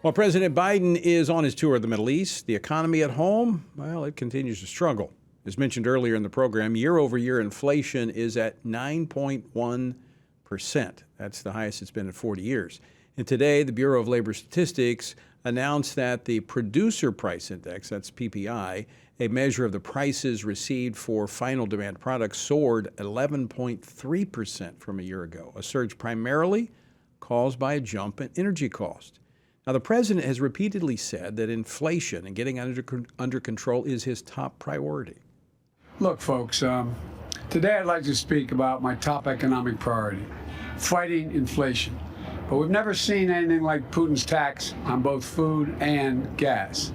While President Biden is on his tour of the Middle East, the economy at home, well, it continues to struggle. As mentioned earlier in the program, year-over-year inflation is at 9.1%. That's the highest it's been in 40 years. And today, the Bureau of Labor Statistics announced that the Producer Price Index, that's PPI, a measure of the prices received for final demand products, soared 11.3% from a year ago, a surge primarily caused by a jump in energy cost. Now, the president has repeatedly said that inflation and getting under control is his top priority. Look, folks, today I'd like to speak about my top economic priority, fighting inflation. But we've never seen anything like Putin's tax on both food and gas.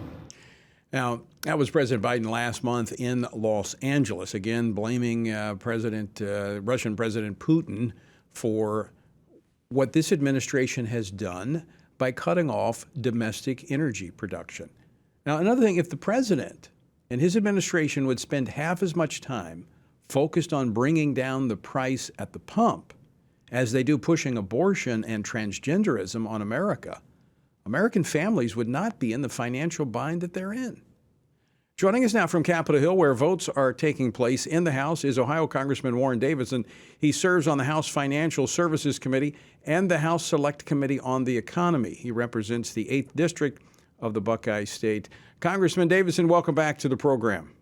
Now, that was President Biden last month in Los Angeles, again blaming Russian President Putin for what this administration has done by cutting off domestic energy production. Now, another thing, if the president and his administration would spend half as much time focused on bringing down the price at the pump as they do pushing abortion and transgenderism on America, American families would not be in the financial bind that they're in. Joining us now from Capitol Hill, where votes are taking place in the House, is Ohio Congressman Warren Davidson. He serves on the House Financial Services Committee and the House Select Committee on the Economy. He represents the 8th District of the Buckeye State. Congressman Davidson, welcome back to the program.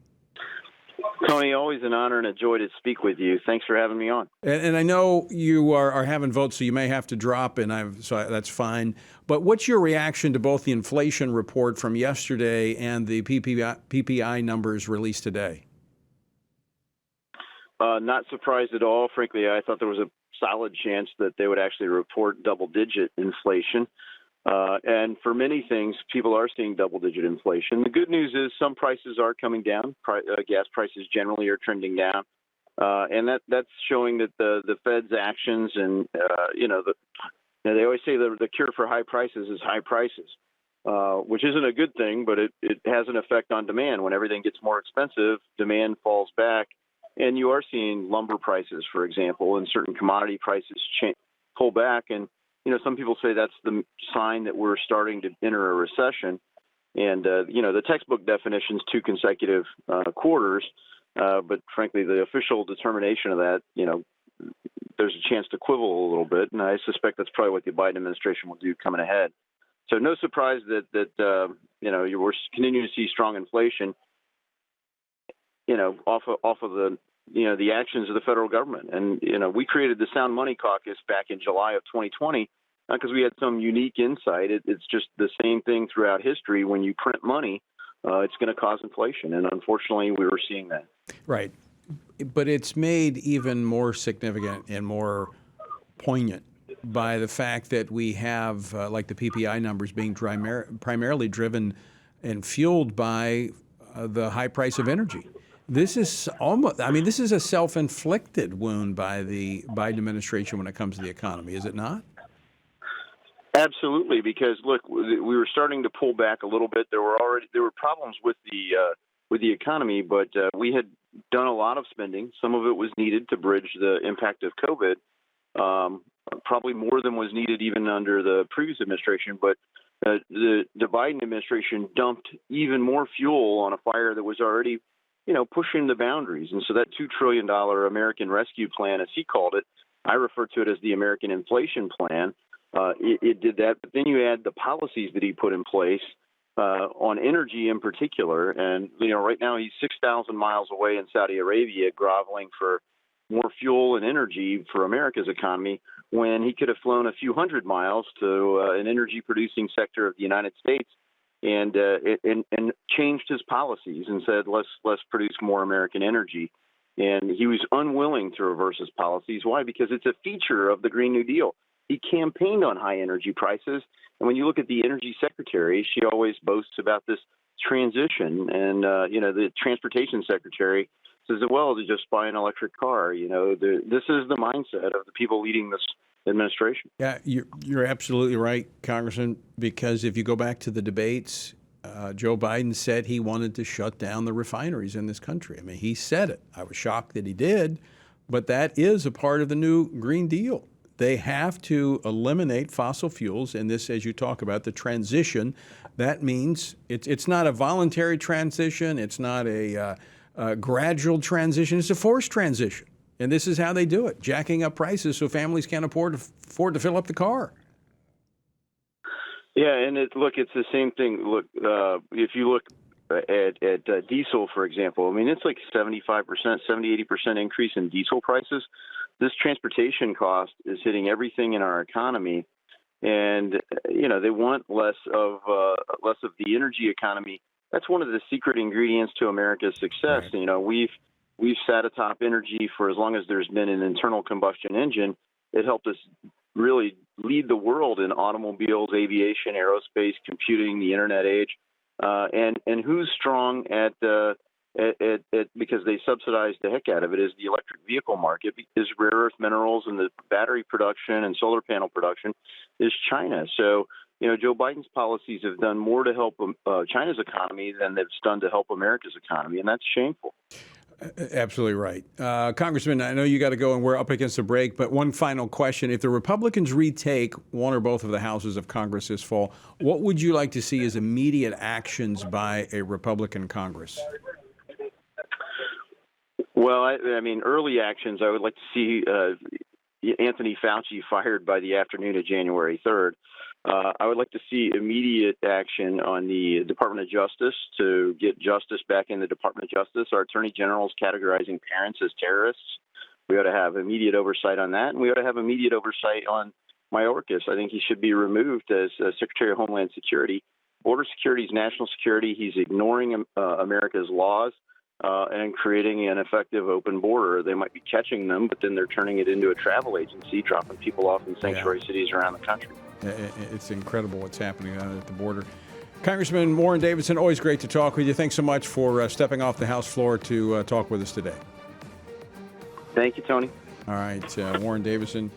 Tony, always an honor and a joy to speak with you. Thanks for having me on. And I know you are having votes, so you may have to drop, so that's fine. But what's your reaction to both the inflation report from yesterday and the PPI numbers released today? Not surprised at all. Frankly, I thought there was a solid chance that they would actually report double-digit inflation. And for many things, people are seeing double-digit inflation. The good news is some prices are coming down. Gas prices generally are trending down. And that's showing that the Fed's actions and, they always say the cure for high prices is high prices, which isn't a good thing, but it has an effect on demand. When everything gets more expensive, demand falls back. And you are seeing lumber prices, for example, and certain commodity prices pull back. And some people say that's the sign that we're starting to enter a recession. And, the textbook definition is 2 consecutive quarters. But frankly, the official determination of that, there's a chance to quibble a little bit. And I suspect that's probably what the Biden administration will do coming ahead. So no surprise that we're continuing to see strong inflation, off of the actions of the federal government. And, we created the Sound Money Caucus back in July of 2020 because we had some unique insight. It's just the same thing throughout history. When you print money, it's going to cause inflation. And unfortunately, we were seeing that. Right. But it's made even more significant and more poignant by the fact that we have, like the PPI numbers being primarily driven and fueled by the high price of energy. This is this is a self-inflicted wound by the Biden administration when it comes to the economy, is it not? Absolutely, because look, we were starting to pull back a little bit. There were problems with the economy, but we had done a lot of spending. Some of it was needed to bridge the impact of COVID, probably more than was needed even under the previous administration. But the Biden administration dumped even more fuel on a fire that was already pushing the boundaries. And so that $2 trillion American Rescue Plan, as he called it, I refer to it as the American Inflation Plan. It did that. But then you add the policies that he put in place on energy in particular. And, right now he's 6,000 miles away in Saudi Arabia groveling for more fuel and energy for America's economy when he could have flown a few hundred miles to an energy producing sector of the United States and changed his policies and said, let's produce more American energy. And he was unwilling to reverse his policies. Why? Because it's a feature of the Green New Deal. He campaigned on high energy prices. And when you look at the energy secretary, she always boasts about this transition. And, the transportation secretary says, well, to just buy an electric car. This is the mindset of the people leading this administration. Yeah, you're absolutely right, Congressman, because if you go back to the debates, Joe Biden said he wanted to shut down the refineries in this country. I mean, he said it. I was shocked that he did, but that is a part of the new Green Deal. They have to eliminate fossil fuels, and this, as you talk about, the transition. That means it's not a voluntary transition. It's not a gradual transition. It's a forced transition, and this is how they do it: jacking up prices so families can't afford to fill up the car. Yeah, and it's the same thing. Look, if you look at diesel, for example, I mean, it's like 75%, 70-80% increase in diesel prices. This transportation cost is hitting everything in our economy, and they want less of the energy economy. That's one of the secret ingredients to America's success. Right. We've sat atop energy for as long as there's been an internal combustion engine. It helped us really lead the world in automobiles, aviation, aerospace, computing, the internet age. And who's strong at because they subsidize the heck out of it is the electric vehicle market, because rare earth minerals and the battery production and solar panel production is China. So, Joe Biden's policies have done more to help China's economy than they've done to help America's economy, and that's shameful. Absolutely right. Congressman, I know you got to go and we're up against a break, but one final question. If the Republicans retake one or both of the houses of Congress this fall, what would you like to see as immediate actions by a Republican Congress? Well, I mean, early actions, I would like to see Anthony Fauci fired by the afternoon of January 3rd. I would like to see immediate action on the Department of Justice to get justice back in the Department of Justice. Our Attorney General is categorizing parents as terrorists. We ought to have immediate oversight on that, and we ought to have immediate oversight on Mayorkas. I think he should be removed as Secretary of Homeland Security. Border security is national security. He's ignoring America's laws and creating an effective open border. They might be catching them, but then they're turning it into a travel agency, dropping people off in sanctuary cities around the country. It's incredible what's happening at the border. Congressman Warren Davidson, always great to talk with you. Thanks so much for stepping off the House floor to talk with us today. Thank you, Tony. All right, Warren Davidson.